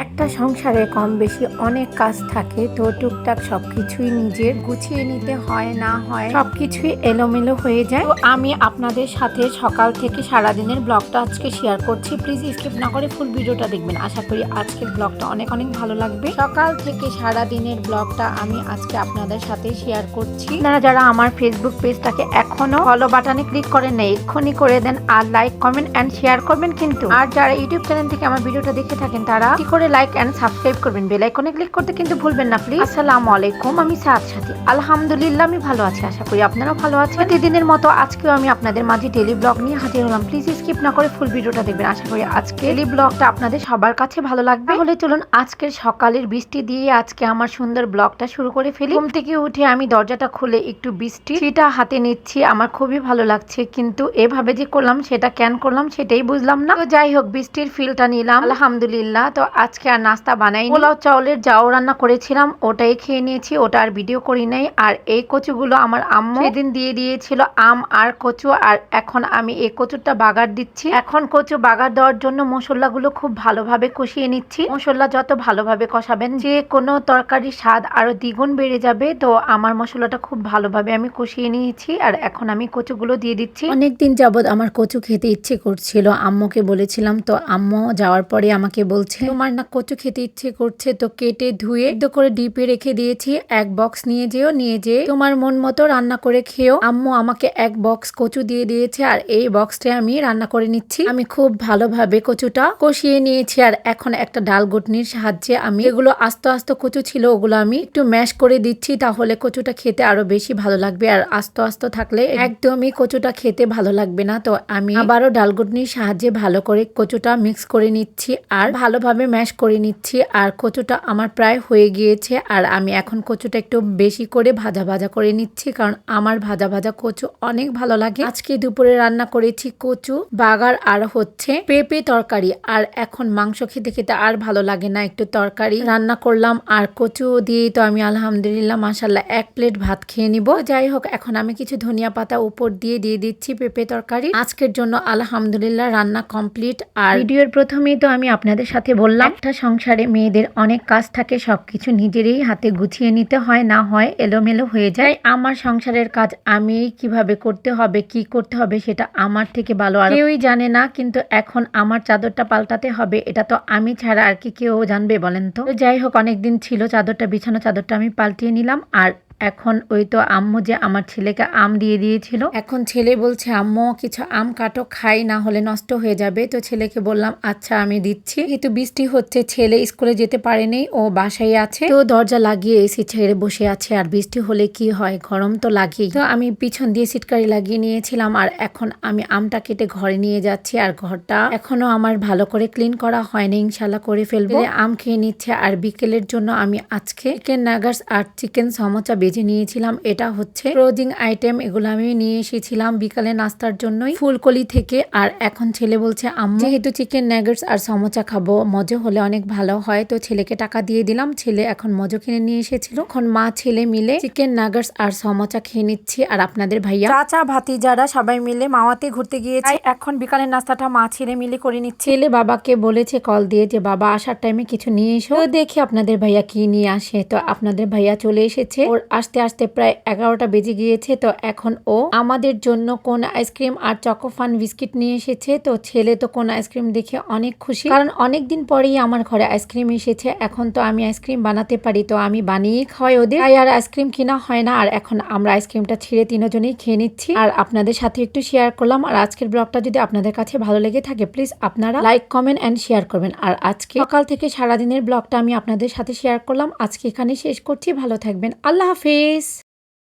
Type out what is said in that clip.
একটা সংসারে কম বেশি অনেক কাজ থাকে, তো টুকটাক সবকিছুই নিজের গুছিয়ে নিতে হয়, না হয় সবকিছুই এলোমেলো হয়ে যায়। তো আমি আপনাদের সাথে সকাল থেকে সারাদিনের ব্লগটা আজকে শেয়ার করছি। প্লিজ স্কিপ না করে ফুল ভিডিওটা দেখবেন। আশা করি আজকের ব্লগটা অনেক অনেক ভালো লাগবে। সকাল থেকে সারাদিনের ব্লগটা আমি আজকে আপনাদের সাথে শেয়ার করছি। আপনারা যারা আমার ফেসবুক পেজটাকে এখনো ফলো বাটনে ক্লিক করেন না, এক্ষুনি করে দেন আর লাইক কমেন্ট এন্ড শেয়ার করবেন কিন্তু। আর যারা ইউটিউব চ্যানেল থেকে আমার ভিডিওটা দেখে থাকেন তারা কি করে লাইক এন্ড সাবস্ক্রাইব করবেন, বেল আইকনে ক্লিক করতে কিন্তু ভুলবেন না প্লিজ। আসসালামু আলাইকুম, আমি সাথী। আলহামদুলিল্লাহ আমি ভালো আছি, আশা করি আপনারাও ভালো আছেন। প্রতিদিনের মতো আজকেও আমি আপনাদের মাঝে ডেইলি ব্লগ নিয়ে হাজির হলাম। প্লিজ স্কিপ না করে ফুল ভিডিওটা দেখবেন। আশা করি আজকে ডেইলি ব্লগটা আপনাদের সবার কাছে ভালো লাগবে। তাহলে চলুন আজকের সকালের বৃষ্টি দিয়ে আজকে আমার সুন্দর ব্লগটা শুরু করে ফেলি। ঘুম থেকে উঠে আমি দরজাটা খুলে একটু বৃষ্টিটা হাতে নিচ্ছি। আমার খুবই ভালো লাগছে, কিন্তু এভাবে যে করলাম সেটা কেন করলাম সেটাই বুঝলাম না। তো যাই হোক, বৃষ্টির ফিলটা নিলাম আলহামদুলিল্লাহ। তো আজকে আর নাস্তা বানাই, পোলাও চাউলের যাও রান্না করেছিলাম, ওটাই খেয়ে নিয়েছি। ওটা আর ভিডিও করি নাই। আর এই কচুগুলো আমার আম্মু সেদিন দিয়ে দিয়েছিল, আম আর কচু। আর এখন আমি এই কচুটা বাগার দিচ্ছি। এখন কচু বাগার দেওয়ার জন্য মশলাগুলো খুব ভালোভাবে কষিয়ে নিচ্ছি। মশলা যত ভালোভাবে কষাবেন যে কোনো তরকারির স্বাদ আরো দ্বিগুণ বেড়ে যাবে। তো আমার মশলাটা খুব ভালোভাবে আমি কষিয়ে নিয়েছি। আর এখন আমি কচুগুলো দিয়ে দিচ্ছি। অনেকদিন যাবত আমার কচু খেতে ইচ্ছে করছিল, আম্মুকে বলেছিলাম। তো আম্মু যাওয়ার পরে আমাকে বলছে, তোমার না কচু খেতে ইচ্ছে করছে, তো কেটে ধুয়ে একটু করে ডিপে রেখে দিয়েছি, এক বক্স নিয়ে যেয়ে তোমার মন মতো রান্না করে খেও। আম্মু আমাকে এক বক্স কচু দিয়ে দিয়েছে, আর এই বক্সটা আমি রান্না করে নিচ্ছি। আমি খুব ভালোভাবে কচুটা কষিয়ে নিয়েছি। আর এখন একটা ডাল ঘুটনির সাহায্যে আমি এগুলো আস্ত আস্ত কচু ছিল ওগুলো আমি একটু ম্যাশ করে দিচ্ছি, তাহলে কচুটা খেতে আরো বেশি ভালো লাগবে। আর আস্ত আস্ত থাকলে একদমই কচুটা খেতে ভালো লাগবে না। তো আমি আবারও ডাল ঘুটনির সাহায্যে ভালো করে কচুটা মিক্স করে নিচ্ছি আর ভালোভাবে ম্যাশ করে নিচ্ছি। আর কচুটা আমার প্রায় হয়ে গিয়েছে। আর আমি এখন কচুটা একটু বেশি করে ভাজা ভাজা করে নিচ্ছি, কারণ আমার ভাজা ভাজা কচু অনেক ভালো লাগে। আজকে দুপুরে রান্না করেছি কচু বাগার আর হচ্ছে পেঁপে তরকারি। আর এখন মাংস খেতে খেতে আর ভালো লাগে না, একটু তরকারি রান্না করলাম। আর কচু দিয়ে তো আমি আলহামদুলিল্লাহ মাশাল্লাহ এক প্লেট ভাত খেয়ে নিব। যাই হোক, এখন আমি কিছু ধনিয়া পাতা উপর দিয়ে দিচ্ছি পেঁপে তরকারি। আজকের জন্য আলহামদুলিল্লাহ রান্না কমপ্লিট। আর ভিডিওর প্রথমেই তো আমি আপনাদের সাথে বললাম, একটা সংসারে মেয়েদের অনেক কাজ থাকে, সবকিছু নিজেরই হাতে গুছিয়ে নিতে হয়, না হয় এলোমেলো হয়ে যায়। আমার সংসারের কাজ আমি কিভাবে করতে হবে, কি করতে হবে সেটা আমার থেকে ভালো আর কেউই জানে না। কিন্তু এখন আমার চাদরটা পাল্টাতে হবে, এটা তো আমি ছাড়া আর কি কেউ জানবে বলেন তো। যাই হোক, অনেকদিন ছিল চাদরটা বিছানো, চাদরটা আমি পাল্টিয়ে নিলাম। আর এখন ওই তো আম্মু যে আমার ছেলেকে আম দিয়ে দিয়েছিল, এখন ছেলে বলছে আম্মু কিছু আম কাটো, খাই, না হলে নষ্ট হয়ে যাবে। তো ছেলেকে বললাম আচ্ছা আমি দিচ্ছি। কিন্তু বৃষ্টি হচ্ছে, ছেলে স্কুলে যেতে পারেনি, ও বাসায় আছে। তো দরজা লাগিয়ে এসি ছেড়ে বসে আছে। আর বৃষ্টি হলে কি হয়, গরম তো লাগেই। তো আমি পিছন দিয়ে সিটকারি লাগিয়ে নিয়েছিলাম। আর এখন আমি আমটা কেটে ঘরে নিয়ে যাচ্ছি। আর ঘরটা এখনো আমার ভালো করে ক্লিন করা হয়নি, ইনশাল্লাহ করে ফেলবো। আম খেয়ে নিচ্ছে। আর বিকেলের জন্য আমি আজকে চিকেন নাগাটস আর চিকেন সমোসা ভেজে নিয়েছিলাম। এটা হচ্ছে ফ্রোজিং আইটেম, এগুলো আমি নিয়ে এসেছিলাম বিকালে নাস্তার জন্যই ফুলকলি থেকে। আর এখন ছেলে বলছে আম্মু যেহেতু চিকেন নাগেটস আর সমোসা খাবো, মজো হলে অনেক ভালো হয়। তো ছেলেকে টাকা দিয়ে দিলাম, ছেলে এখন মজো কিনে নিয়ে এসেছিল। এখন মা ছেলে মিলে চিকেন নাগেটস আর সমোসা খেয়ে নিচ্ছি। আর আপনাদের ভাইয়া চাচা ভাতিজারা সবাই মিলে মাওয়াতে ঘুরতে গিয়েছে। এখন বিকালের নাস্তাটা মা ছেলে মিলে করে নিচ্ছে। ছেলে বাবাকে বলেছে কল দিয়ে যে বাবা আসার টাইমে কিছু নিয়ে এসো। তো দেখি আপনাদের ভাইয়া কি নিয়ে আসে। তো আপনাদের ভাইয়া চলে এসেছে, ওর আসতে আসতে প্রায় 11টা বেজে গিয়েছে। তো এখন ও আমাদের জন্য কোন আইসক্রিম আর চকোফান বিস্কিট নিয়ে এসেছে। তো ছেলে তো কোন আইসক্রিম দেখে অনেক খুশি, কারণ অনেকদিন পরেই আমার ঘরে আইসক্রিম এসেছে। এখন তো আমি আইসক্রিম বানাতে পারি, তো আমি বানিয়ে খাওয়াই ওদের, তাই আর আইসক্রিম কিনা হয় না। আর এখন আমরা আইসক্রিমটা ছিঁড়ে তিনজনেই খেয়ে নিচ্ছি। আর আপনাদের সাথে একটু শেয়ার করলাম। আর আজকের ব্লগটা যদি আপনাদের কাছে ভালো লেগে থাকে প্লিজ আপনারা লাইক কমেন্ট এন্ড শেয়ার করবেন। আর আজকে সকাল থেকে সারাদিনের ব্লগটা আমি আপনাদের সাথে শেয়ার করলাম। আজকে এখানে শেষ করছি, ভালো থাকবেন, আল্লাহ হাফেজ।